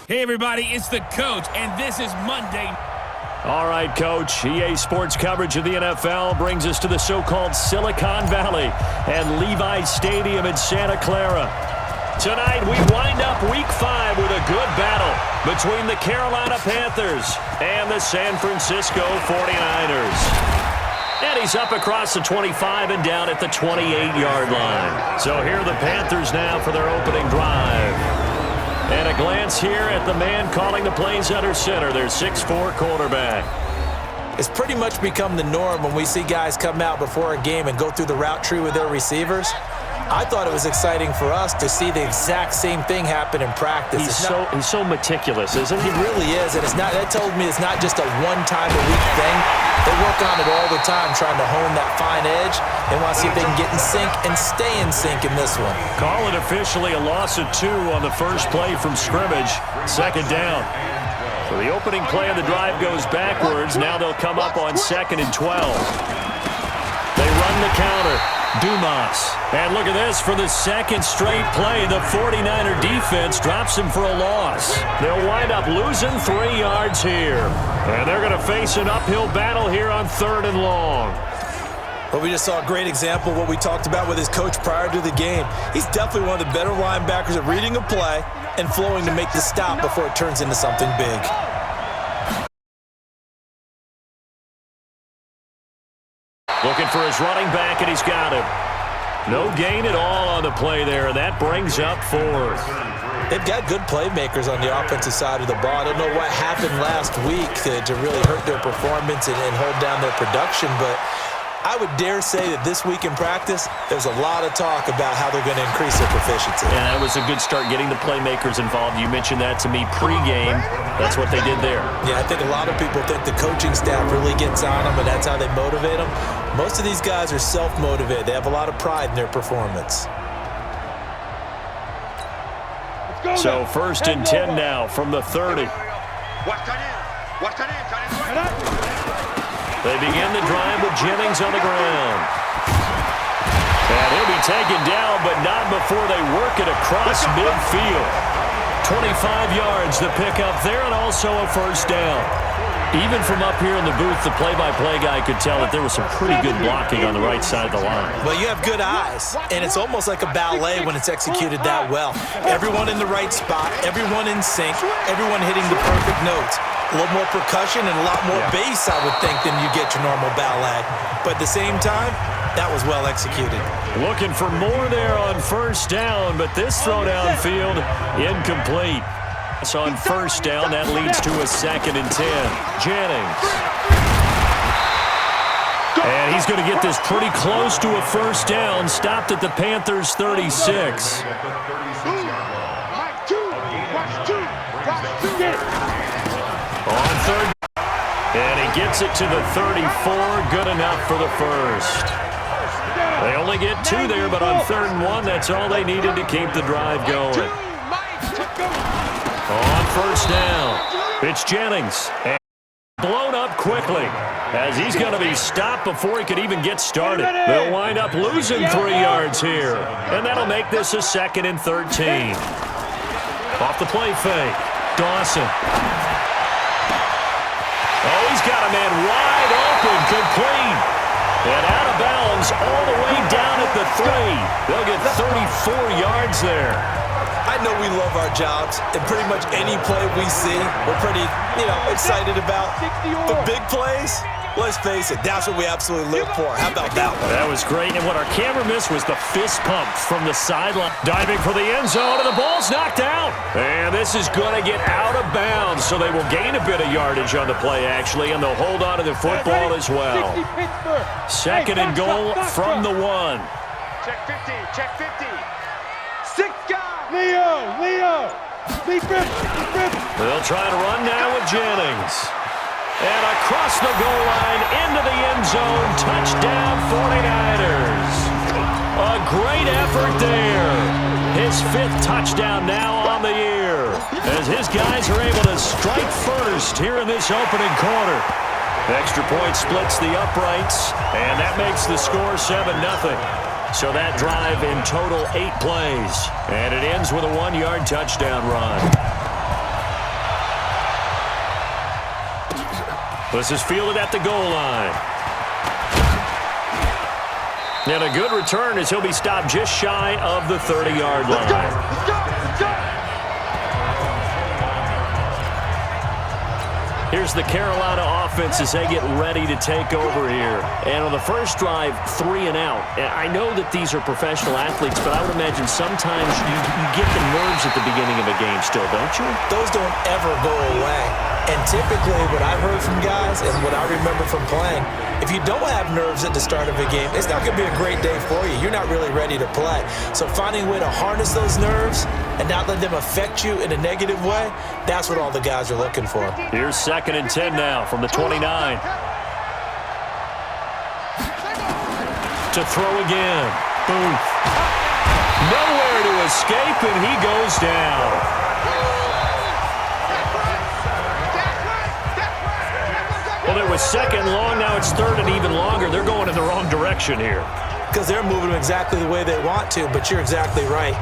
Hey, everybody, it's the coach, and this is Monday. All right, Coach. EA Sports coverage of the NFL brings us to the so-called Silicon Valley and Levi Stadium in Santa Clara. Tonight, we wind up Week 5 with a good battle between the Carolina Panthers and the San Francisco 49ers. And he's up across the 25 and down at the 28-yard line. So here are the Panthers now for their opening drive. And a glance here at the man calling the plays under center, their 6'4" quarterback. It's pretty much become the norm when we see guys come out before a game and go through the route tree with their receivers. I thought it was exciting for us to see the exact same thing happen in practice. He's so meticulous, isn't he? He really is, and that tells me it's not just a one-time-a-week thing. They work on it all the time, trying to hone that fine edge. They want to see if they can get in sync and stay in sync in this one. Call it officially a loss of 2 on the first play from scrimmage. Second down. So the opening play of the drive goes backwards. Now they'll come up on 2nd and 12. They run the counter. Dumas. And look at this for the second straight play. The 49er defense drops him for a loss. They'll wind up losing 3 yards here. And they're going to face an uphill battle here on 3rd and long. Well, we just saw a great example of what we talked about with his coach prior to the game. He's definitely one of the better linebackers at reading a play and flowing to make the stop before it turns into something big. Looking for his running back, and he's got him. No gain at all on the play there, and that brings up 4th. They've got good playmakers on the offensive side of the ball. I don't know what happened last week to really hurt their performance and hold down their production, but I would dare say that this week in practice, there's a lot of talk about how they're going to increase their proficiency. And that was a good start getting the playmakers involved. You mentioned that to me pregame. That's what they did there. Yeah, I think a lot of people think the coaching staff really gets on them, and that's how they motivate them. Most of these guys are self-motivated. They have a lot of pride in their performance. So 1st and 10 now from the 30. They begin the drive with Jennings on the ground. And he'll be taken down, but not before they work it across midfield. 25 yards to pick up there, and also a first down. Even from up here in the booth, the play-by-play guy could tell that there was some pretty good blocking on the right side of the line. Well, you have good eyes, and it's almost like a ballet when it's executed that well. Everyone in the right spot, everyone in sync, everyone hitting the perfect notes. A little more percussion and a lot more bass, I would think, than you get your normal ballet. But at the same time, that was well executed. Looking for more there on first down, but this throw downfield incomplete. So on first down, that leads to a 2nd and 10. Jennings. And he's going to get this pretty close to a first down, stopped at the Panthers' 36. On 3rd, and he gets it to the 34, good enough for the first. They only get 2 there, but on 3rd and 1, that's all they needed to keep the drive going. On first down, it's Jennings. And blown up quickly as he's going to be stopped before he could even get started. They'll wind up losing 3 yards here, and that'll make this a 2nd and 13. Off the play fake, Dawson. Oh, he's got a man wide open, complete. And out of bounds all the way down at the 3. They'll get 34 yards there. I know we love our jobs, and pretty much any play we see, we're pretty, excited about. The big plays, let's face it, that's what we absolutely live for. How about that one? That was great, and what our camera missed was the fist pump from the sideline. Diving for the end zone, and the ball's knocked out. And this is going to get out of bounds, so they will gain a bit of yardage on the play, actually, and they'll hold on to the football as well. 2nd and goal from the 1. Check 50, check 50. 6 guys. Leo, be 50. They'll try to run now with Jennings. And across the goal line, into the end zone, touchdown 49ers. A great effort there. His 5th touchdown now on the year, as his guys are able to strike first here in this opening quarter. Extra point splits the uprights, and that makes the score 7-0. So that drive in total 8 plays, and it ends with a 1-yard touchdown run. This is fielded at the goal line. And a good return as he'll be stopped just shy of the 30-yard line. Let's go! Here's the Carolina offense as they get ready to take over here. And on the first drive, 3 and out. And I know that these are professional athletes, but I would imagine sometimes you get the nerves at the beginning of a game still, don't you? Those don't ever go away. And typically what I've heard from guys and what I remember from playing, if you don't have nerves at the start of a game, it's not going to be a great day for you. You're not really ready to play. So finding a way to harness those nerves and not let them affect you in a negative way, that's what all the guys are looking for. Here's 2nd and 10 now from the 29. To throw again. Boom. Nowhere to escape, and he goes down. Well, it was 2nd long. Now it's 3rd and even longer. They're going in the wrong direction here. Because they're moving them exactly the way they want to, but you're exactly right.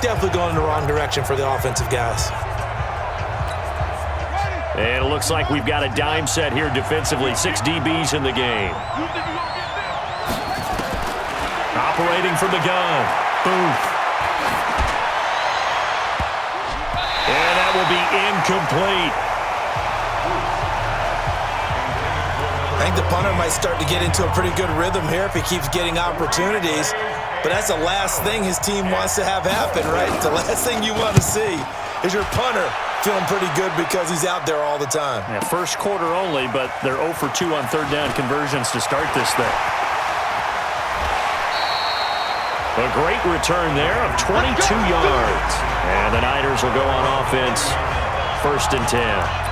Definitely going in the wrong direction for the offensive guys. And it looks like we've got a dime set here defensively. 6 DBs in the game. Operating from the gun. Boom. And that will be incomplete. I think the punter might start to get into a pretty good rhythm here if he keeps getting opportunities. But that's the last thing his team wants to have happen, right? The last thing you want to see is your punter feeling pretty good because he's out there all the time. Yeah, first quarter only, but they're 0 for 2 on 3rd down conversions to start this thing. A great return there of 22 yards. And the Niners will go on offense, 1st and 10.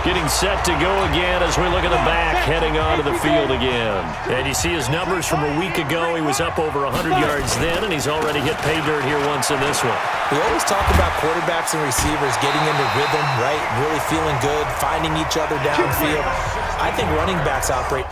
Getting set to go again as we look at the back, heading onto the field again. And you see his numbers from a week ago. He was up over 100 yards then, and he's already hit pay dirt here once in this one. We always talk about quarterbacks and receivers getting into rhythm, right? Really feeling good, finding each other downfield. I think running backs operate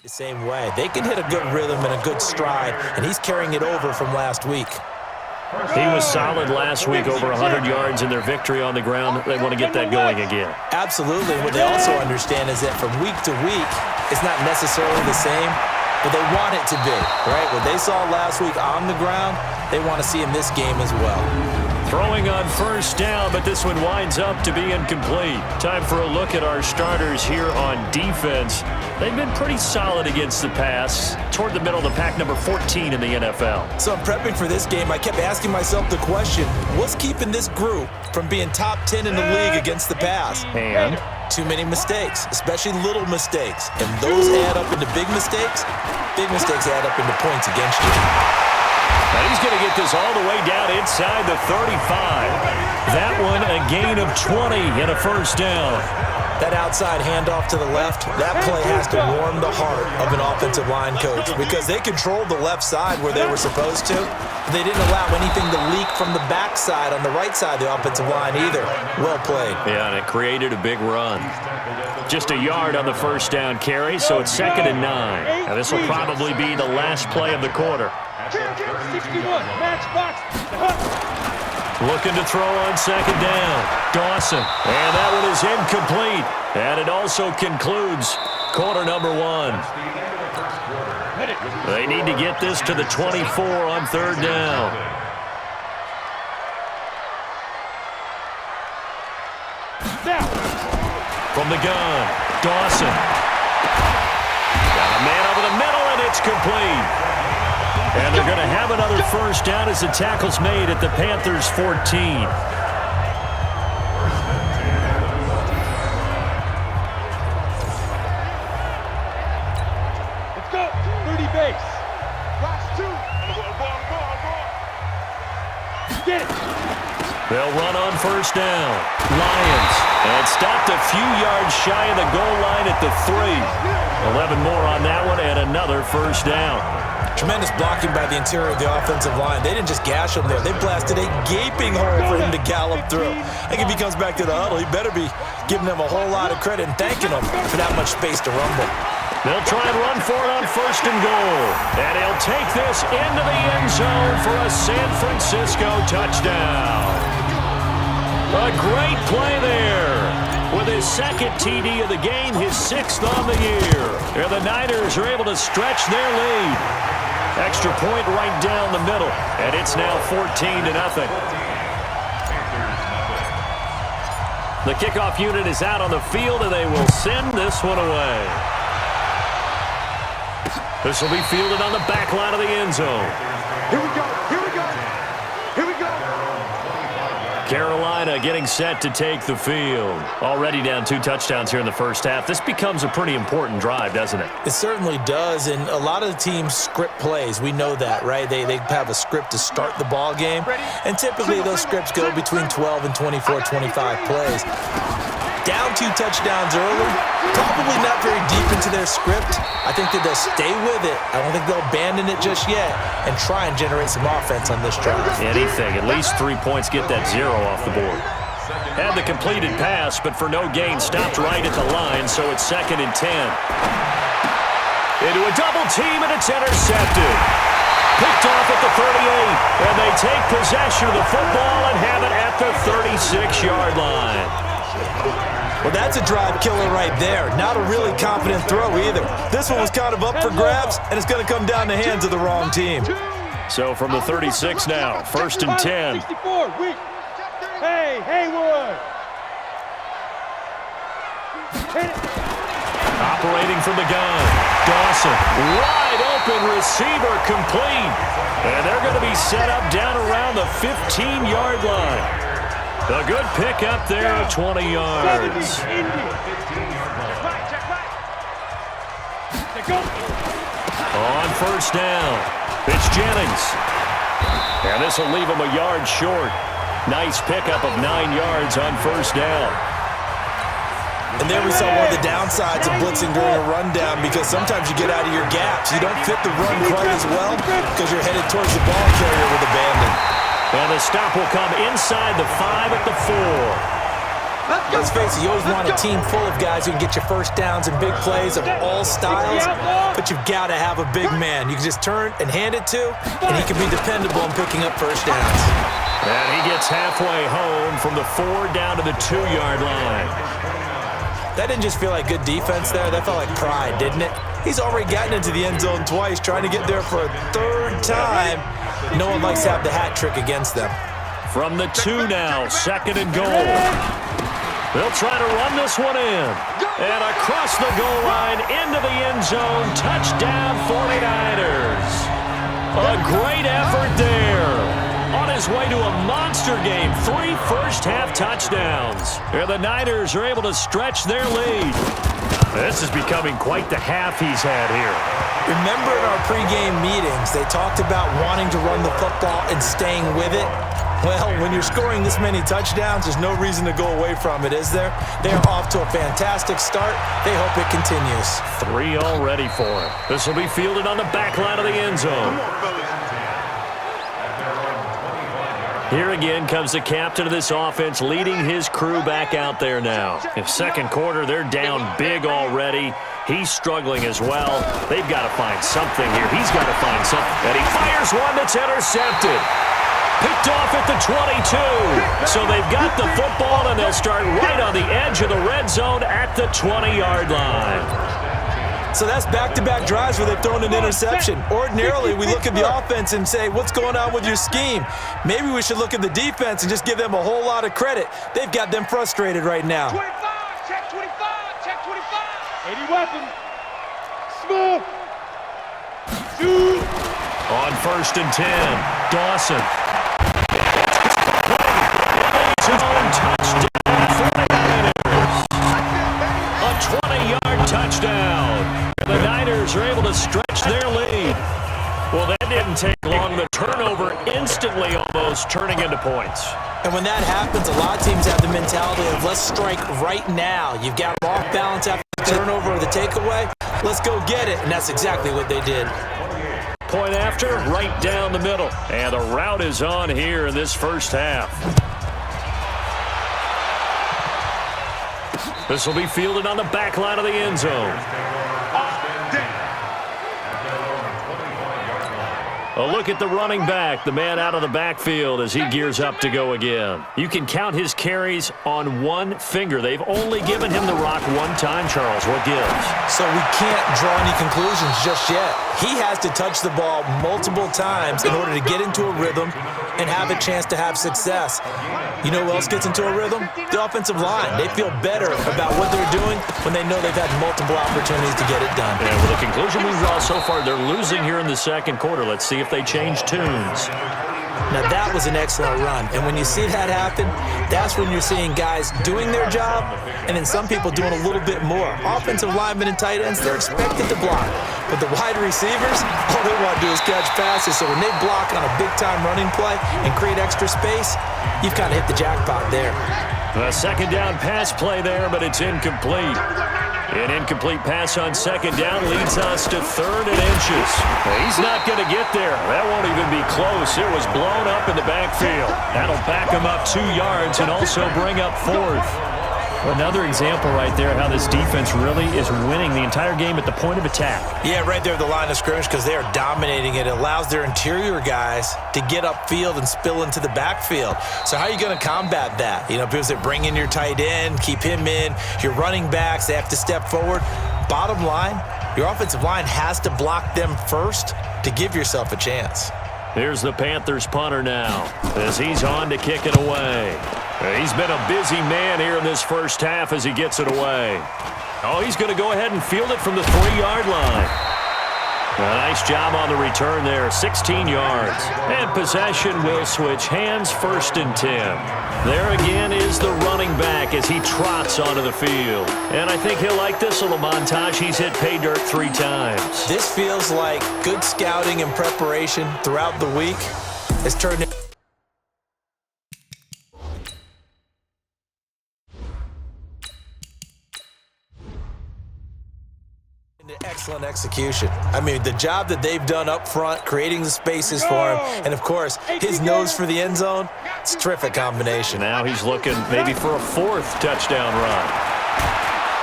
The same way. They can hit a good rhythm and a good stride, and he's carrying it over from last week. He was solid last week, over 100 yards in their victory on the ground. They want to get that going again. Absolutely. What they also understand is that from week to week, it's not necessarily the same, but they want it to be, right? What they saw last week on the ground, they want to see in this game as well. Throwing on first down, but this one winds up to be incomplete. Time for a look at our starters here on defense. They've been pretty solid against the pass, toward the middle of the pack, number 14 in the NFL. So I'm prepping for this game. I kept asking myself the question, what's keeping this group from being top 10 in the league against the pass? And too many mistakes, especially little mistakes. And those add up into big mistakes. Big mistakes add up into points against you. and he's going to get this all the way down inside the 35. That one a gain of 20 and a first down. That outside handoff to the left, that play has to warm the heart of an offensive line coach because they controlled the left side where they were supposed to. They didn't allow anything to leak from the backside on the right side of the offensive line either. Well played. Yeah, and it created a big run. Just a yard on the first down carry, so it's 2nd and 9. Now this will probably be the last play of the quarter. 61, match box. Looking to throw on 2nd down. Dawson. And that one is incomplete. And it also concludes quarter number 1. They need to get this to the 24 on 3rd down. From the gun, Dawson. Got a man over the middle, and it's complete. And they're going to have another first down as the tackle's made at the Panthers' 14. Let's go. 30 base. Box 2. Get it. They'll run on first down. Lions. And stopped a few yards shy of the goal line at the 3. 11 more on that one and another first down. Tremendous blocking by the interior of the offensive line. They didn't just gash him there. They blasted a gaping hole for him to gallop through. I think if he comes back to the huddle, he better be giving them a whole lot of credit and thanking them for that much space to rumble. They'll try and run for it on 1st and goal. And he'll take this into the end zone for a San Francisco touchdown. A great play there. With his 2nd TD of the game, his 6th on the year. And the Niners are able to stretch their lead. Extra point right down the middle. And it's now 14-0. The kickoff unit is out on the field, and they will send this one away. This will be fielded on the back line of the end zone. Here we go. Here we go. Here we go. Carolina getting set to take the field. Already down 2 touchdowns here in the first half. This becomes a pretty important drive, doesn't it? It certainly does, and a lot of the teams script plays. We know that, right? They have a script to start the ball game, and typically those scripts go between 12 and 24, 25 plays. Down 2 touchdowns early, probably not very deep into their script. I think that they'll stay with it. I don't think they'll abandon it just yet and try and generate some offense on this drive. Anything, at least 3 points, get that 0 off the board. Had the completed pass, but for no gain, stopped right at the line, so it's 2nd and 10. Into a double team, and it's intercepted. Picked off at the 38, and they take possession of the football and have it at the 36-yard line. Well, that's a drive killer right there. Not a really confident throw either. This one was kind of up for grabs, and it's going to come down the hands of the wrong team. So from the 36 now, 1st and 10. 64, weak. Hey, Haywood. Hit it. Operating from the gun, Dawson. Wide open receiver complete. And they're going to be set up down around the 15-yard line. A good pick up there at 20 yards. On first down, it's Jennings. And this will leave him a yard short. Nice pickup of 9 yards on first down. And there we saw one of the downsides of blitzing during a rundown because sometimes you get out of your gaps. You don't fit the run quite as well because you're headed towards the ball carrier with abandon. And the stop will come inside the 5 at the 4. Let's face it, you always want a team full of guys who can get you first downs and big plays of all styles, but you've got to have a big man you can just turn and hand it to, and he can be dependable in picking up first downs. And he gets halfway home from the 4 down to the 2-yard line. That didn't just feel like good defense there. That felt like pride, didn't it? He's already gotten into the end zone twice, trying to get there for a 3rd time. No one likes to have the hat trick against them. From the 2 now, 2nd and goal. They'll try to run this one in. And across the goal line, into the end zone, touchdown 49ers. A great effort there. On his way to a monster game, 3 first-half touchdowns. And the Niners are able to stretch their lead. This is becoming quite the half he's had here. Remember in our pregame meetings, they talked about wanting to run the football and staying with it? Well, when you're scoring this many touchdowns, there's no reason to go away from it, is there? They are off to a fantastic start. They hope it continues. 3 already for him. This will be fielded on the back line of the end zone. Here again comes the captain of this offense leading his crew back out there now. In second quarter, they're down big already. He's struggling as well. They've got to find something here. He's got to find something. And he fires one that's intercepted. Picked off at the 22. So they've got the football, and they'll start right on the edge of the red zone at the 20-yard line. So that's back-to-back drives where they've thrown an interception. Ordinarily, we look at the offense and say, what's going on with your scheme? Maybe we should look at the defense and just give them a whole lot of credit. They've got them frustrated right now. 25, check 25, check 25. Any weapon. Smooth. Shoot. On 1st and 10, Dawson. A 20-yard touchdown. The Niners are able to stretch their lead. Well, that didn't take long. The turnover instantly almost turning into points. And when that happens, a lot of teams have the mentality of let's strike right now. You've got them off balance after the turnover or the takeaway. Let's go get it. And that's exactly what they did. Point after, right down the middle. And the route is on here in this first half. This will be fielded on the back line of the end zone. A look at the running back, the man out of the backfield as he gears up to go again. You can count his carries on one finger. They've only given him the rock one time, Charles. What gives? So we can't draw any conclusions just yet. He has to touch the ball multiple times in order to get into a rhythm and have a chance to have success. You know who else gets into a rhythm? The offensive line. They feel better about what they're doing when they know they've had multiple opportunities to get it done. And with the conclusion we draw so far, they're losing here in the second quarter. Let's see if they change tunes. Now that was an excellent run, and when you see that happen, that's when you're seeing guys doing their job and then some people doing a little bit more. Offensive linemen and tight ends, they're expected to block, but the wide receivers, all they want to do is catch passes. So when they block on a big-time running play and create extra space, you've kind of hit the jackpot there. A second down pass play there, but it's incomplete. An incomplete pass on second down leads us to 3rd and inches. He's not going to get there. That won't even be close. It was blown up in the backfield. That'll back him up 2 yards and also bring up 4th. Another example right there how this defense really is winning the entire game at the point of attack. Yeah, right there at the line of scrimmage because they are dominating it. It allows their interior guys to get upfield and spill into the backfield. So how are you going to combat that? You know, because they bring in your tight end, keep him in. Your running backs, they have to step forward. Bottom line, your offensive line has to block them first to give yourself a chance. Here's the Panthers punter now as he's on to kick it away. He's been a busy man here in this first half as he gets it away. Oh, he's going to go ahead and field it from the 3-yard line. A nice job on the return there, 16 yards. And possession will switch hands, 1st and 10. There again is the running back as he trots onto the field. And I think he'll like this little montage. He's hit pay dirt 3 times. This feels like good scouting and preparation throughout the week. It's turned into Excellent execution. I mean, the job that they've done up front, creating the spaces for him, and, of course, his nose for the end zone, it's a terrific combination. Now he's looking maybe for a fourth touchdown run.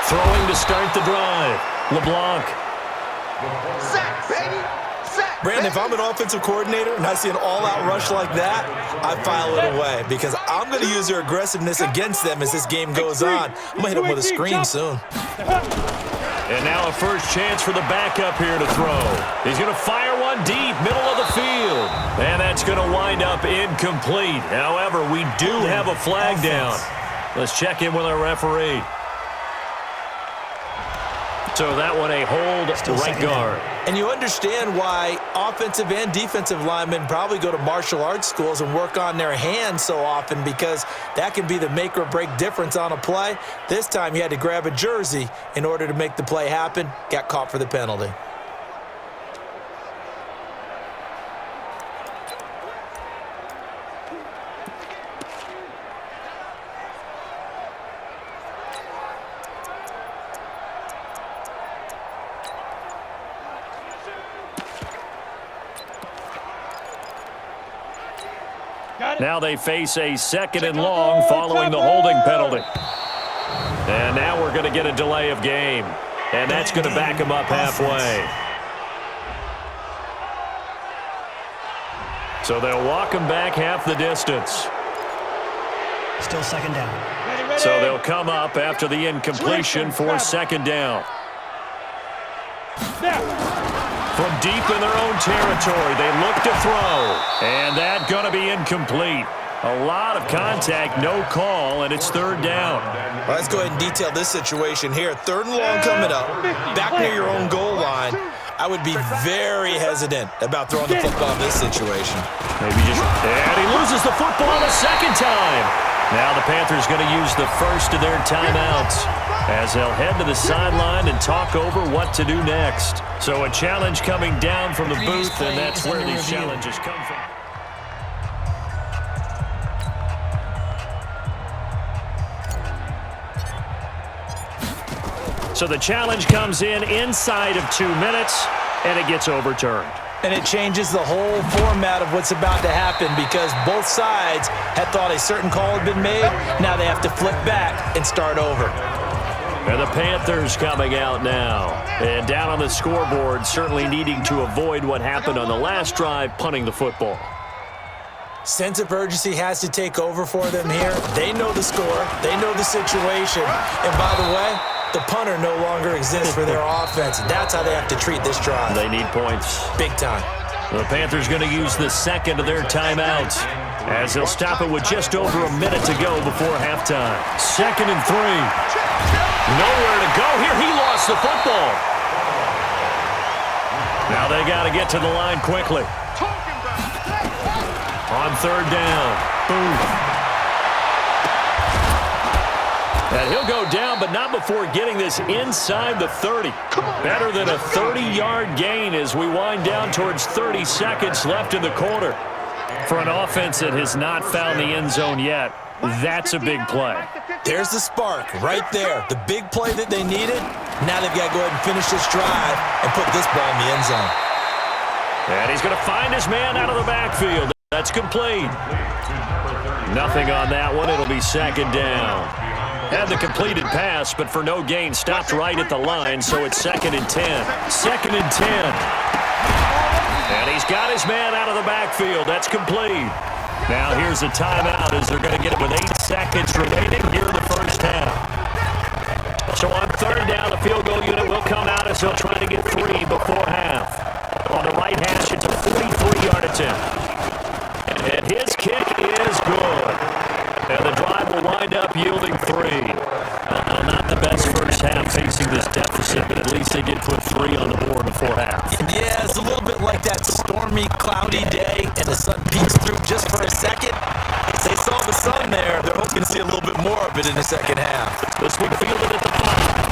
Throwing to start the drive. LeBlanc. Sack, baby! Sack, Brandon, if I'm an offensive coordinator and I see an all-out rush like that, I file it away because I'm going to use their aggressiveness against them as this game goes on. I'm going to hit them with a screen soon. And now a first chance for the backup here to throw. He's going to fire one deep, middle of the field. And that's going to wind up incomplete. However, we do have a flag down. Let's check in with our referee. So that one a hold to right guard. And you understand why offensive and defensive linemen probably go to martial arts schools and work on their hands so often, because that can be the make or break difference on a play. This time he had to grab a jersey in order to make the play happen. Got caught for the penalty. Now they face a second and long following the holding penalty. And now we're going to get a delay of game. And that's going to back them up halfway. So they'll walk them back half the distance. Still second down. So they'll come up after the incompletion for second down. From deep in their own territory, they look to throw. And that's going to be incomplete. A lot of contact, no call, and it's third down. Well, let's go ahead and detail this situation here. Third and long coming up, back near your own goal line. I would be very hesitant about throwing the football in this situation. And he loses the football a second time. Now the Panthers going to use the first of their timeouts as they'll head to the sideline and talk over what to do next. So a challenge coming down from the booth, and that's where these challenges come from. So the challenge comes in inside of 2 minutes, and it gets overturned. And it changes the whole format of what's about to happen, because both sides had thought a certain call had been made. Now they have to flip back and start over. And the Panthers coming out now. And down on the scoreboard, certainly needing to avoid what happened on the last drive, punting the football. Sense of urgency has to take over for them here. They know the score. They know the situation. And by the way, the punter no longer exists for their offense. That's how they have to treat this drive. They need points. Big time. The Panthers going to use the second of their timeouts as they'll stop it with just over a minute to go before halftime. 2nd and 3. Nowhere to go here. He lost the football. Now they got to get to the line quickly. On third down. Boom. And he'll go down, but not before getting this inside the 30. Better than a 30-yard gain as we wind down towards 30 seconds left in the quarter. For an offense that has not found the end zone yet, that's a big play. There's the spark right there. The big play that they needed. Now they've got to go ahead and finish this drive and put this ball in the end zone. And he's going to find his man out of the backfield. That's complete. Nothing on that one. It'll be second down. Had the completed pass, but for no gain, stopped right at the line, so it's 2nd and 10. 2nd and 10. And he's got his man out of the backfield. That's complete. Now here's a timeout as they're going to get it with 8 seconds remaining here in the first half. So on third down, the field goal unit will come out as they'll try to get 3 before half. On the right hash, it's a 43-yard attempt. And his kick is good. And the drive will wind up yielding 3. Not the best first half facing this deficit, but at least they did put 3 on the board before half. Yeah, it's a little bit like that stormy, cloudy day, and the sun peeks through just for a second. They saw the sun there. They're hoping to see a little bit more of it in the second half. This one fielded at the bottom.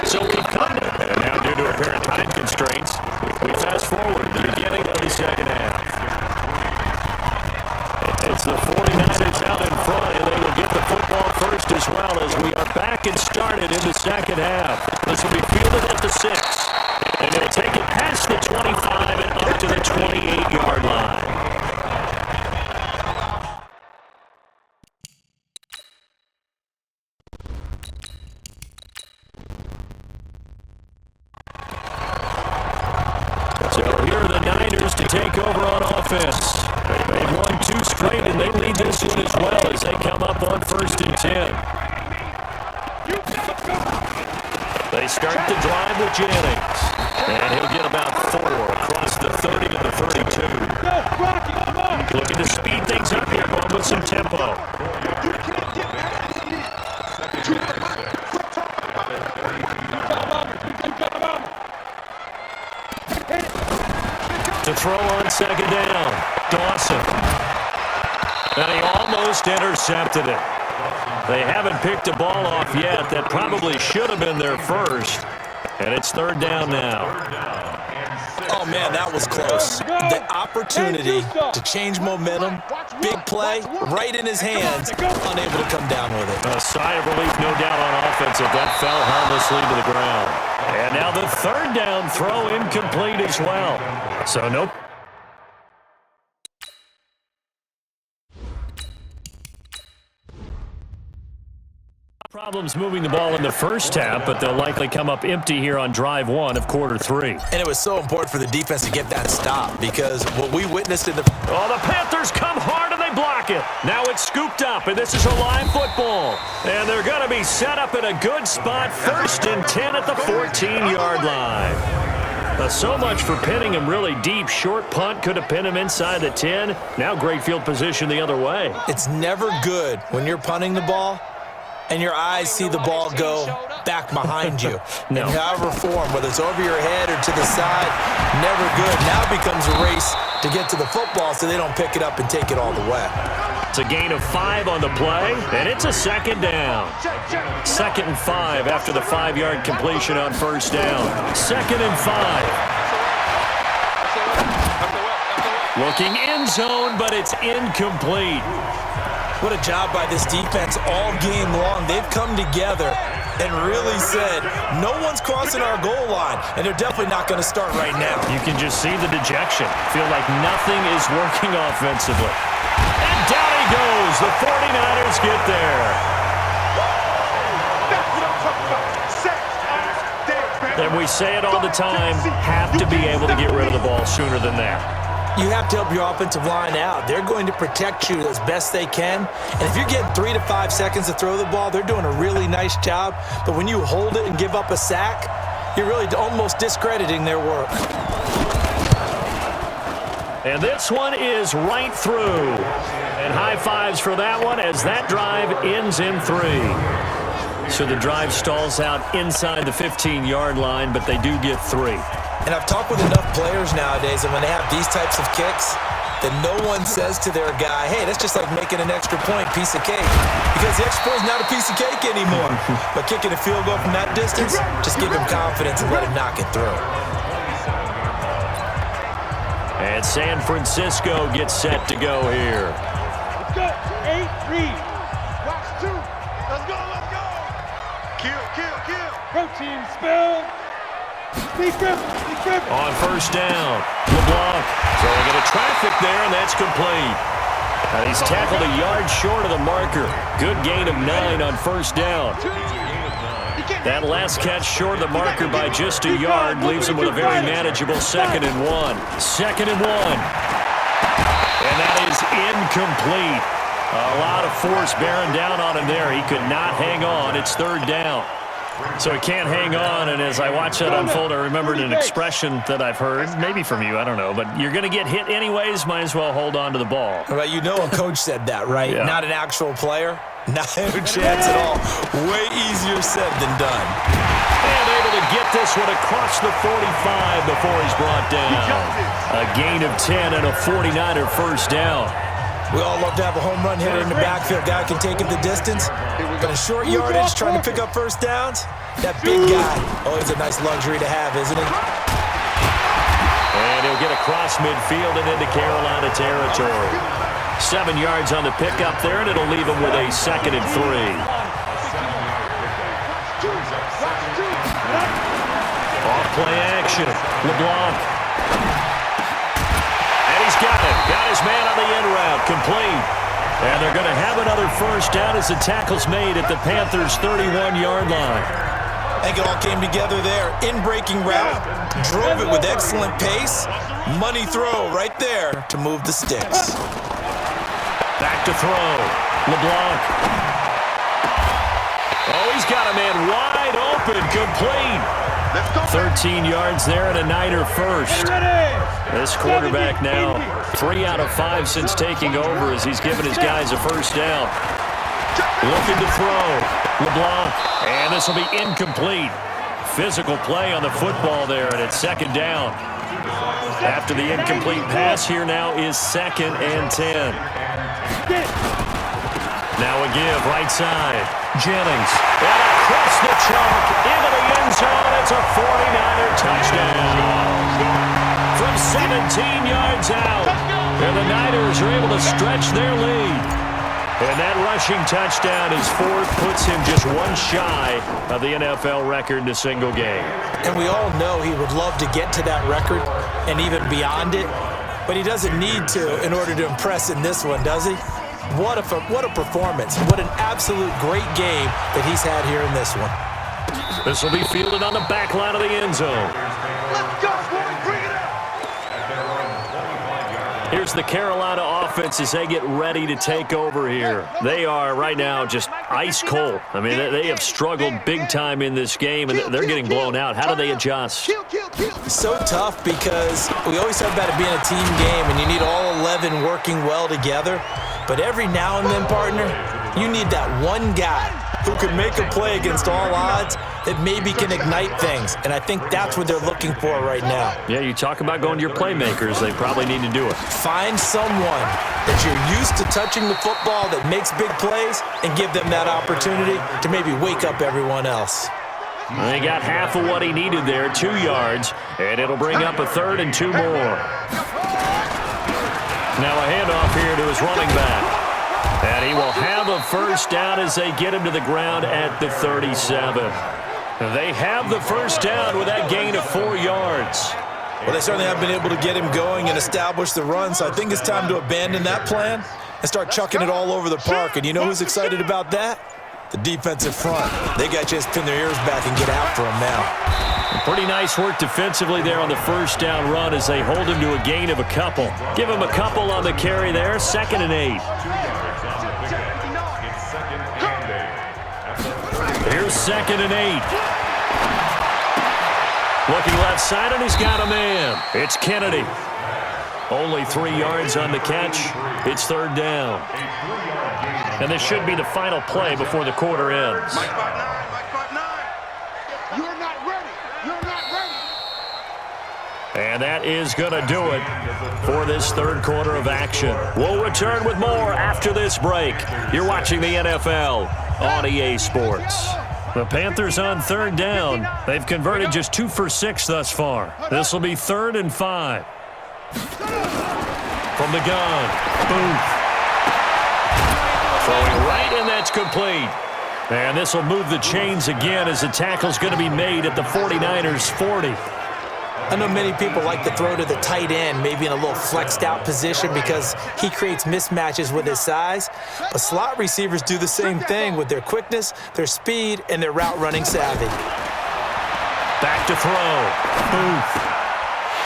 So we've come to, and now due to apparent time constraints, we fast forward to the beginning of the second half. It's the 49ers out in front, and they will get the football first as well as we are back and started in the second half. This will be fielded at the 6. And they'll take it past the 25 and up to the 28-yard line. So here are the Niners to take over on offense. They've won 2 straight, and they lead this one as well as they come up on 1st and 10. They start the drive with Jennings. And he'll get about 4 across the 30 to the 32. Looking to speed things up here, going with some tempo. To throw on 2nd down, Dawson. And he almost intercepted it. They haven't picked a ball off yet. That probably should have been their first. And it's 3rd down now. Oh, man, that was close. The opportunity to change momentum, big play, right in his hands, unable to come down with it. A sigh of relief, no doubt, on offense if that fell harmlessly to the ground. And now the 3rd down throw incomplete as well. So, nope. Problems moving the ball in the first half, but they'll likely come up empty here on drive 1 of quarter 3. And it was so important for the defense to get that stop because what we witnessed in the... Oh, the Panthers come hard and they block it. Now it's scooped up, and this is a live football. And they're going to be set up in a good spot, 1st and 10 at the 14-yard line. So much for pinning him really deep. Short punt could have pinned him inside the 10. Now great field position the other way. It's never good when you're punting the ball and your eyes see the ball go back behind you. No. In however form, whether it's over your head or to the side, never good. Now it becomes a race to get to the football so they don't pick it up and take it all the way. It's a gain of 5 on the play, and it's a 2nd down. 2nd and 5 after the 5-yard completion on 1st down. 2nd and 5. Looking end zone, but it's incomplete. What a job by this defense all game long. They've come together and really said, no one's crossing our goal line, and they're definitely not going to start right now. You can just see the dejection. Feel like nothing is working offensively. And down he goes. The 49ers get there. That's what I'm talking about. Set, And we say it all the time, have to be able to get rid of the ball sooner than that. You have to help your offensive line out. They're going to protect you as best they can. And if you're getting 3 to 5 seconds to throw the ball, they're doing a really nice job. But when you hold it and give up a sack, you're really almost discrediting their work. And this one is right through. And high fives for that one as that drive ends in 3. So the drive stalls out inside the 15-yard line, but they do get 3. And I've talked with enough players nowadays that when they have these types of kicks, that no one says to their guy, hey, that's just like making an extra point, piece of cake. Because the extra point is not a piece of cake anymore. But kicking a field goal from that distance, just give him confidence and let him knock it through. And San Francisco gets set to go here. Let's go. 8, read. Watch 2. Let's go, let's go. Kill. Protein spill. Speed grip. On 1st down, LeBlanc throwing into traffic there, and that's complete. He's tackled a yard short of the marker. Good gain of 9 on 1st down. That last catch short of the marker by just a yard leaves him with a very manageable 2nd and 1. 2nd and 1. And that is incomplete. A lot of force bearing down on him there. He could not hang on. It's 3rd down. So he can't hang on, and as I watch that unfold, I remembered an expression that I've heard, maybe from you, I don't know, but you're going to get hit anyways, might as well hold on to the ball. Well, you know a coach said that, right? Yeah. Not an actual player. Not a chance at all. Way easier said than done. And able to get this one across the 45 before he's brought down. A gain of 10 and a 49er 1st down. We all love to have a home run hitter in the backfield. Guy can take it the distance. But in short yardage, trying to pick up 1st downs, that big guy, always a nice luxury to have, isn't he? And he'll get across midfield and into Carolina territory. 7 yards on the pickup there, and it'll leave him with a 2nd and 3. Off play action. LeBlanc. And he's got it. Got his man on the in route. Complete. And they're going to have another first down as the tackle's made at the Panthers' 31-yard line. I think it all came together there. In-breaking route. Drove it with excellent pace. Money throw right there to move the sticks. Back to throw. LeBlanc. Oh, he's got a man wide open. Complete. 13 yards there and a Niner first. This quarterback now 3 out of 5 since taking over as he's given his guys a first down. Looking to throw. LeBlanc. And this will be incomplete. Physical play on the football there, and it's second down. After the incomplete pass, here now is 2nd and 10. Now a give, right side. Jennings. And across the chalk, into the end zone. It's a 49er touchdown. From 17 yards out. And the Niners are able to stretch their lead. And that rushing touchdown is fourth, puts him just one shy of the NFL record in a single game. And we all know he would love to get to that record and even beyond it, but he doesn't need to in order to impress in this one, does he? What a performance. What an absolute great game that he's had here in this one. This will be fielded on the back line of the end zone. Let's go, boy. Bring it up. Here's the Carolina offense as they get ready to take over here. They are right now just ice cold. I mean, they have struggled big time in this game, and they're getting blown out. How do they adjust? So tough because we always talk about it being a team game, and you need all 11 working well together. But every now and then, partner, you need that one guy who can make a play against all odds that maybe can ignite things. And I think that's what they're looking for right now. Yeah, you talk about going to your playmakers. They probably need to do it. Find someone that you're used to touching the football that makes big plays and give them that opportunity to maybe wake up everyone else. They got half of what he needed there, 2 yards, and it'll bring up a 3rd and 2 more. Now a handoff here to his running back. And he will have a first down as they get him to the ground at the 37. They have the first down with that gain of 4 yards. Well, they certainly have been able to get him going and establish the run, so I think it's time to abandon that plan and start chucking it all over the park. And you know who's excited about that? The defensive front. They got a chance to pin their ears back and get after him now. Pretty nice work defensively there on the first down run as they hold him to a gain of a couple. Give him a couple on the carry there, 2nd and 8. Here's 2nd and 8. Looking left side, and he's got a man. It's Kennedy. Only 3 yards on the catch. It's 3rd down. And this should be the final play before the quarter ends. Mike 5'9", You're not ready. You're not ready. And that is going to do it for this third quarter of action. We'll return with more after this break. You're watching the NFL on EA Sports. The Panthers on 3rd down. They've converted just 2 for 6 thus far. This will be 3rd and 5. From the gun, Booth. Throwing right, and that's complete. And this will move the chains again as the tackle's going to be made at the 49ers' 40. I know many people like to throw to the tight end, maybe in a little flexed out position because he creates mismatches with his size. But slot receivers do the same thing with their quickness, their speed, and their route running savvy. Back to throw. Booth.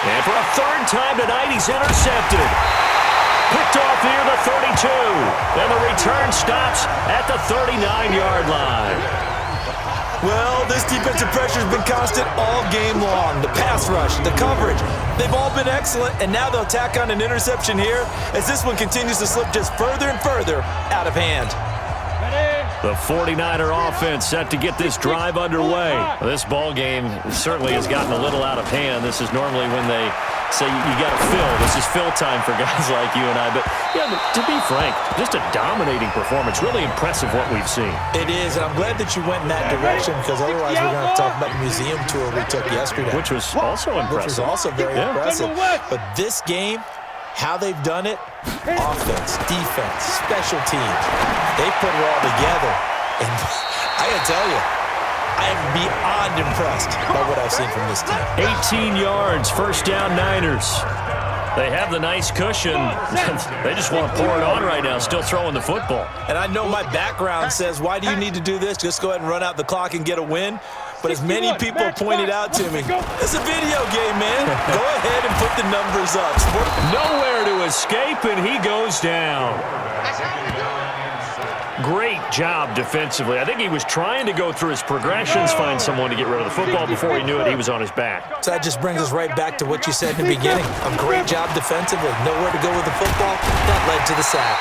And for a 3rd time tonight, he's intercepted. Picked off near the 32. And the return stops at the 39-yard line. Well, this defensive pressure has been constant all game long. The pass rush, the coverage, they've all been excellent, and now they'll tack on an interception here as this one continues to slip just further and further out of hand. The 49er offense set to get this drive underway. This ball game certainly has gotten a little out of hand. This is normally when they say you got to fill. This is fill time for guys like you and I. But, yeah, to be frank, just a dominating performance. Really impressive what we've seen. It is, and I'm glad that you went in that direction because otherwise we're going to talk about the museum tour we took yesterday. Which was also impressive. Which was also very impressive. But this game, how they've done it, offense, defense, special teams, they put it all together. And I got to tell you, I am beyond impressed by what I've seen from this team. 18 yards, first down Niners. They have the nice cushion. They just want to pour it on right now, still throwing the football. And I know my background says, why do you need to do this? Just go ahead and run out the clock and get a win. But as many people pointed out to me, it's a video game, man. Go ahead and put the numbers up. Nowhere to escape, and he goes down. Great job defensively. I think he was trying to go through his progressions, find someone to get rid of the football. Before he knew it, he was on his back. So that just brings us right back to what you said in the beginning. A great job defensively. Nowhere to go with the football. That led to the sack.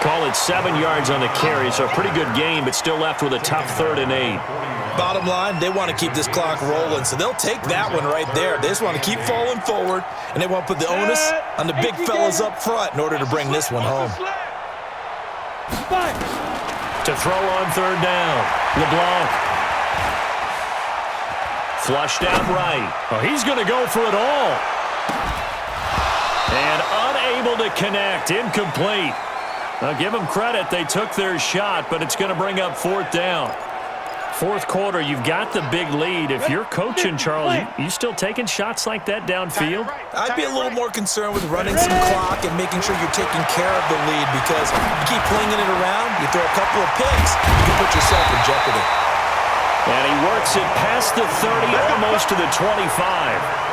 Call it 7 yards on the carry, so a pretty good game, but still left with a tough 3rd and 8. Bottom line, they want to keep this clock rolling, so they'll take that one right there. They just want to keep falling forward, and they want to put the onus on the big fellas up front in order to bring this one home. To throw on 3rd down, LeBlanc. Flushed out right. Oh, he's going to go for it all. And unable to connect, incomplete. Now give them credit, they took their shot, but it's going to bring up 4th down. 4th quarter, you've got the big lead. If you're coaching, Charles, you still taking shots like that downfield? I'd be a little more concerned with running some clock and making sure you're taking care of the lead, because you keep flinging it around, you throw a couple of picks, you can put yourself in jeopardy. And he works it past the 30, almost to the 25.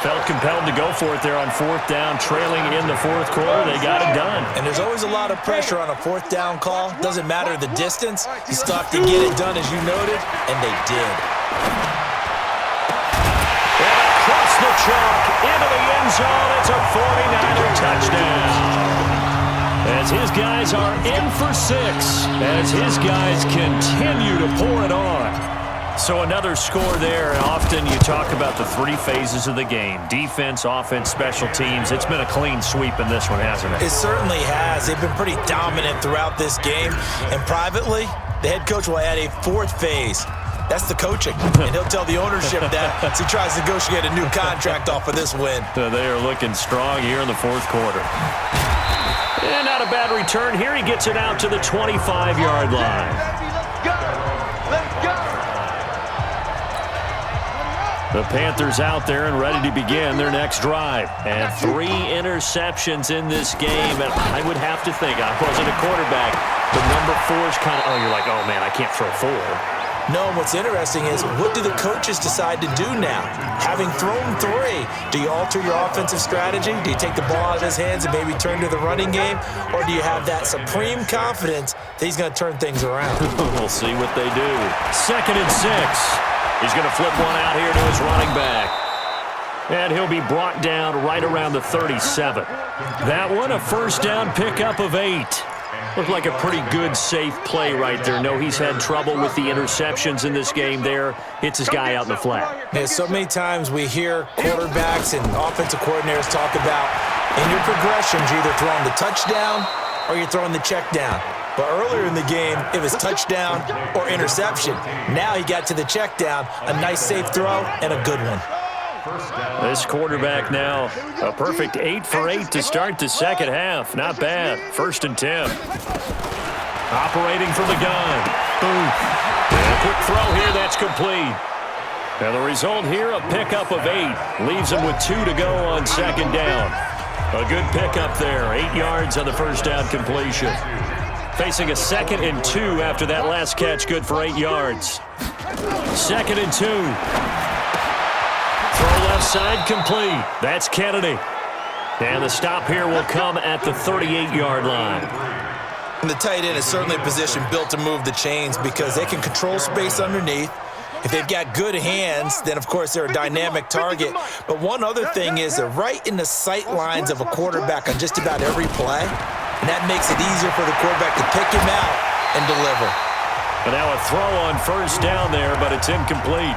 Felt compelled to go for it there on 4th down, trailing in the 4th quarter. They got it done. And there's always a lot of pressure on a 4th down call. Doesn't matter the distance. You still have to get it done, as you noted, and they did. And across the chalk, into the end zone. It's a 49er touchdown. As his guys are in for 6, as his guys continue to pour it on. So another score there, and often you talk about the 3 phases of the game. Defense, offense, special teams. It's been a clean sweep in this one, hasn't it? It certainly has. They've been pretty dominant throughout this game. And privately, the head coach will add a 4th phase. That's the coaching. And he'll tell the ownership that as he tries to negotiate a new contract off of this win. So they are looking strong here in the 4th quarter. And not a bad return here. He gets it out to the 25-yard line. The Panthers out there and ready to begin their next drive. And 3 interceptions in this game. And I would have to think, I wasn't a quarterback, but number 4 is kind of, you're like, oh, man, I can't throw 4. No, what's interesting is, what do the coaches decide to do now? Having thrown 3, do you alter your offensive strategy? Do you take the ball out of his hands and maybe turn to the running game? Or do you have that supreme confidence that he's going to turn things around? We'll see what they do. 2nd and 6. He's going to flip one out here to his running back. And he'll be brought down right around the 37. That one, a first down pickup of 8. Looked like a pretty good, safe play right there. No, he's had trouble with the interceptions in this game there. Hits his guy out in the flat. Yeah, so many times we hear quarterbacks and offensive coordinators talk about, in your progressions, you're either throwing the touchdown or you're throwing the check down. But earlier in the game, it was touchdown or interception. Now he got to the check down, a nice safe throw, and a good one. This quarterback now, a perfect 8 for 8 to start the second half. Not bad. 1st and 10. Operating from the gun. Boom. And a quick throw here, that's complete. And the result here, a pickup of 8. Leaves him with 2 to go on 2nd down. A good pickup there. 8 yards on the first down completion. Facing a 2nd and 2 after that last catch, good for 8 yards. 2nd and 2. Throw left side, complete. That's Kennedy. And the stop here will come at the 38-yard line. And the tight end is certainly a position built to move the chains because they can control space underneath. If they've got good hands, then, of course, they're a dynamic target. But one other thing is they're right in the sight lines of a quarterback on just about every play. And that makes it easier for the quarterback to pick him out and deliver. And now a throw on first down there, but it's incomplete.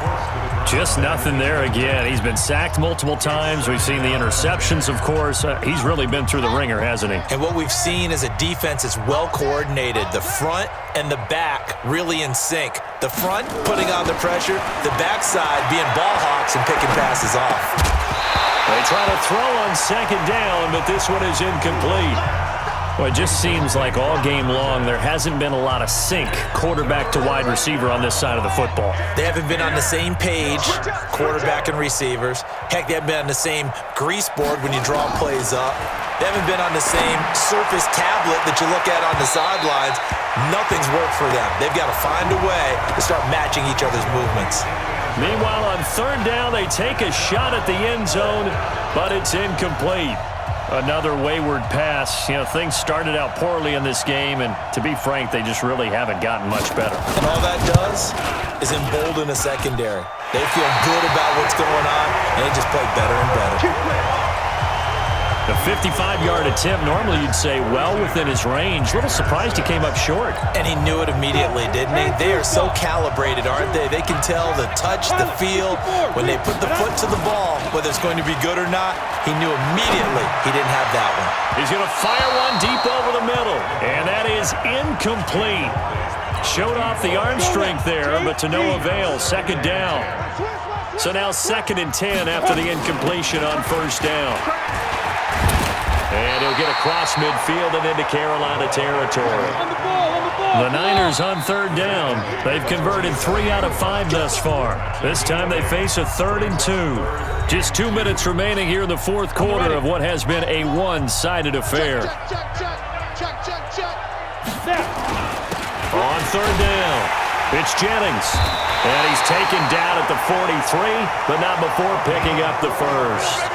Just nothing there again. He's been sacked multiple times. We've seen the interceptions, of course. He's really been through the ringer, hasn't he? And what we've seen is a defense that's well coordinated. The front and the back really in sync. The front putting on the pressure, the backside being ball hawks and picking passes off. They try to throw on 2nd down, but this one is incomplete. Well, it just seems like all game long there hasn't been a lot of sync quarterback to wide receiver on this side of the football. They haven't been on the same page, quarterback and receivers. Heck, they haven't been on the same grease board when you draw plays up. They haven't been on the same Surface tablet that you look at on the sidelines. Nothing's worked for them. They've got to find a way to start matching each other's movements. Meanwhile, on third down, they take a shot at the end zone, but it's incomplete. Another wayward pass. You know, things started out poorly in this game, and to be frank, they just really haven't gotten much better. And all that does is embolden a secondary. They feel good about what's going on, and they just play better and better. The 55-yard attempt, normally you'd say well within his range. A little surprised he came up short. And he knew it immediately, didn't he? They are so calibrated, aren't they? They can tell the touch, the feel. When they put the foot to the ball, whether it's going to be good or not, he knew immediately he didn't have that one. He's going to fire one deep over the middle. And that is incomplete. Showed off the arm strength there, but to no avail. Second down. So now 2nd and 10 after the incompletion on first down. And he'll get across midfield and into Carolina territory. The Niners on third down. They've converted 3 out of 5 thus far. This time they face a 3rd and 2. Just 2 minutes remaining here in the fourth quarter of what has been a one-sided affair. On third down, it's Jennings. And he's taken down at the 43, but not before picking up the first.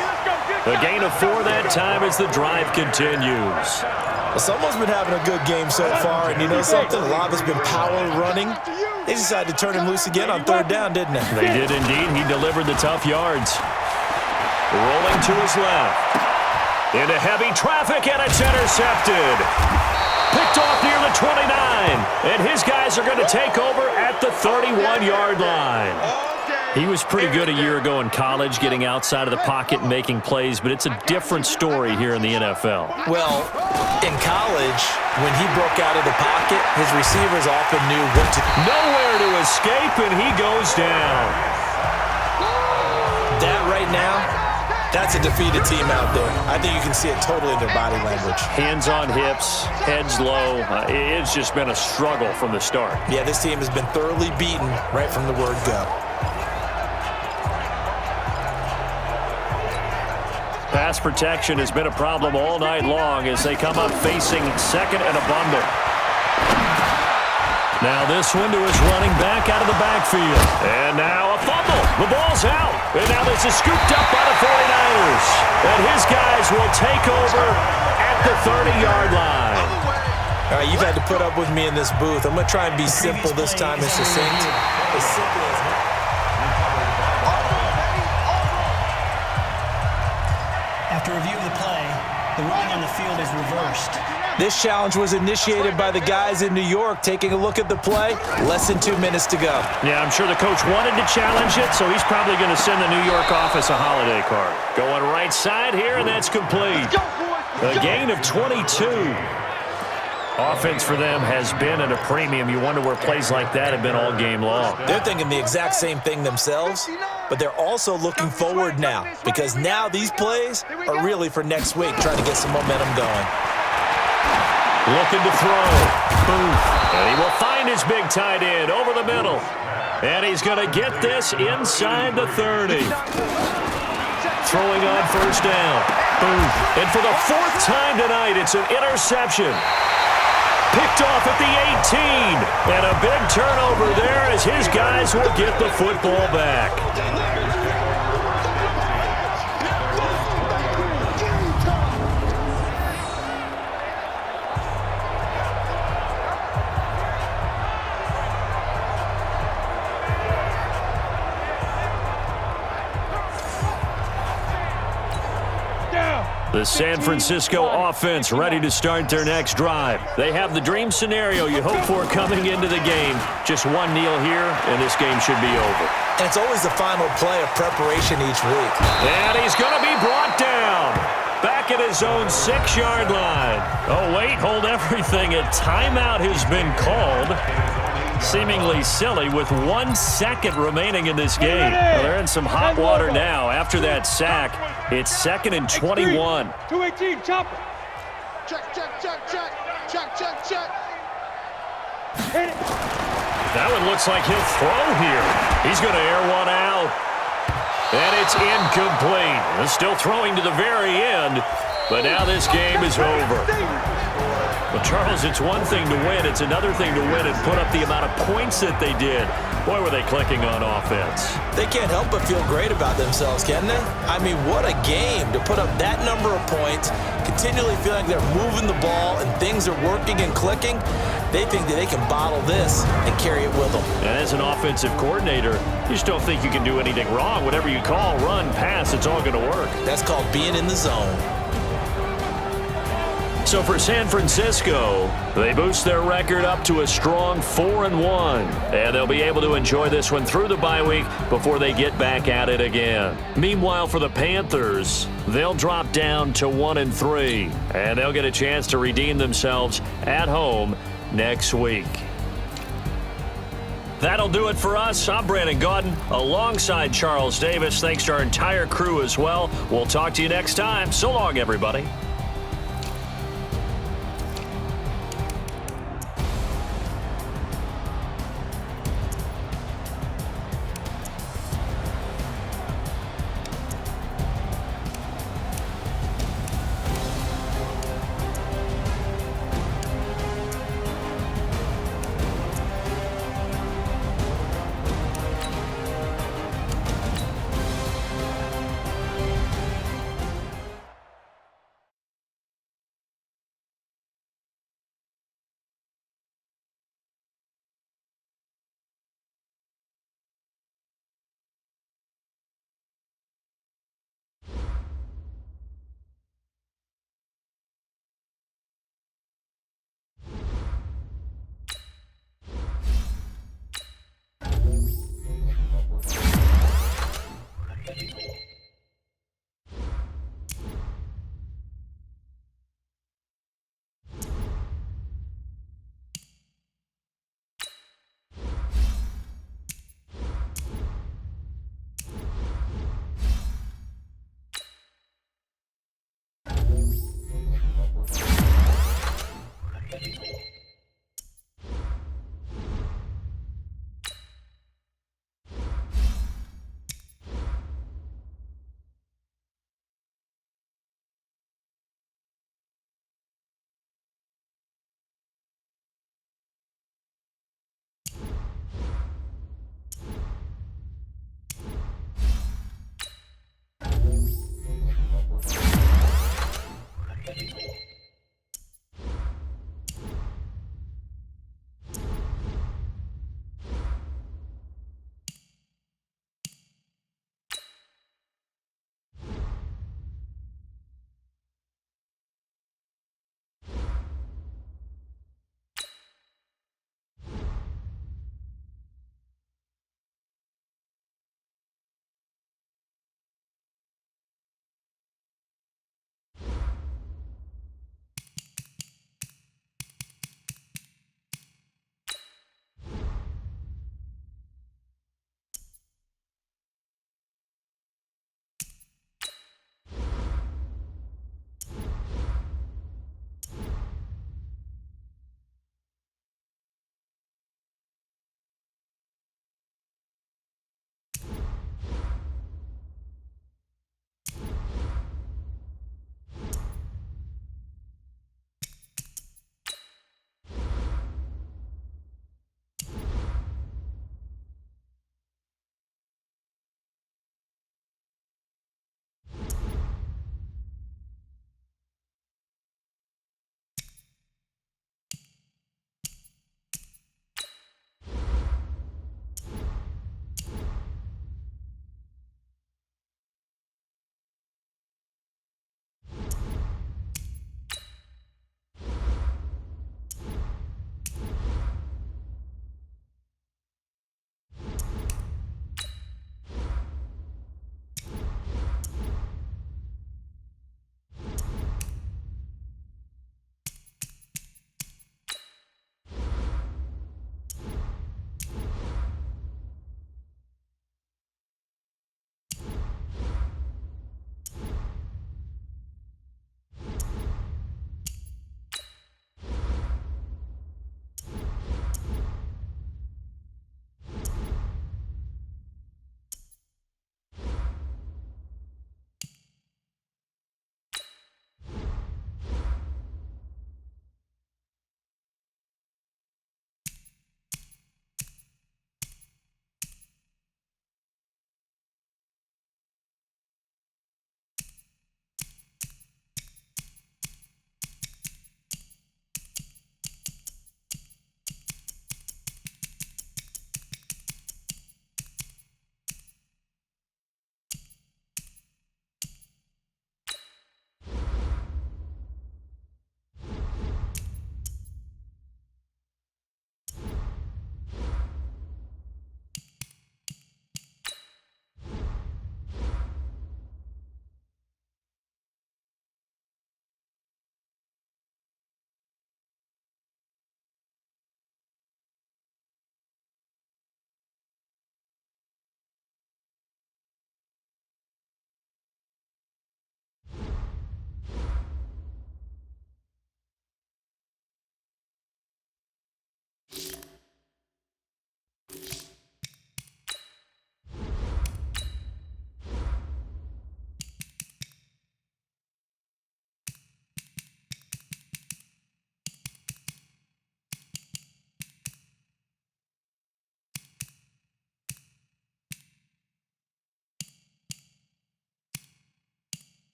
A gain of 4 that time as the drive continues. Well, someone's been having a good game so far, and you know something? A lot has been power running. They decided to turn him loose again on third down, didn't they? They did indeed. He delivered the tough yards. Rolling to his left. Into heavy traffic, and it's intercepted. Picked off near the 29, and his guys are going to take over at the 31-yard line. He was pretty good a year ago in college, getting outside of the pocket and making plays, but it's a different story here in the NFL. Well, in college, when he broke out of the pocket, his receivers often knew what to do. Nowhere to escape, and he goes down. That right now, that's a defeated team out there. I think you can see it totally in their body language. Hands on hips, heads low. It's just been a struggle from the start. Yeah, this team has been thoroughly beaten right from the word go. Pass protection has been a problem all night long as they come up facing 2nd and a bundle. Now this one to his running back out of the backfield. And now a fumble. The ball's out. And now this is scooped up by the 49ers. And his guys will take over at the 30-yard line. All right, you've had to put up with me in this booth. I'm going to try and be simple this time and succinct. As simple as that. After review of the play, the ruling on the field is reversed. This challenge was initiated by the guys in New York. Taking a look at the play, less than 2 minutes to go. Yeah, I'm sure the coach wanted to challenge it, so he's probably going to send the New York office a holiday card. Going right side here, and that's complete. A gain of 22. Offense for them has been at a premium. You wonder where plays like that have been all game long. They're thinking the exact same thing themselves, but they're also looking forward now because now these plays are really for next week, trying to get some momentum going. Looking to throw. Booth. And he will find his big tight end over the middle. And he's going to get this inside the 30. Throwing on first down. Booth. And for the 4th time tonight, it's an interception. Picked off at the 18. And a big turnover there as his guys will get the football back. The San Francisco offense ready to start their next drive. They have the dream scenario you hope for coming into the game. Just one kneel here, and this game should be over. And it's always the final play of preparation each week. And he's going to be brought down. Back at his own 6-yard line. Oh, wait, hold everything. A timeout has been called. Seemingly silly with 1 second remaining in this game. Well, they're in some hot water now after that sack. It's 2nd and 21. 218, chopper. Check, check, check, check. Check, check, check. That one looks like he'll throw here. He's going to air one out. And it's incomplete. They're still throwing to the very end, but now this game is over. Well, Charles, it's one thing to win. It's another thing to win and put up the amount of points that they did. Boy, were they clicking on offense. They can't help but feel great about themselves, can they? I mean, what a game to put up that number of points, continually feeling like they're moving the ball and things are working and clicking. They think that they can bottle this and carry it with them. And as an offensive coordinator, you just don't think you can do anything wrong. Whatever you call, run, pass, it's all going to work. That's called being in the zone. So for San Francisco, they boost their record up to a strong 4-1. And they'll be able to enjoy this one through the bye week before they get back at it again. Meanwhile, for the Panthers, they'll drop down to 1-3. And they'll get a chance to redeem themselves at home next week. That'll do it for us. I'm Brandon Gaudin alongside Charles Davis. Thanks to our entire crew as well. We'll talk to you next time. So long, everybody.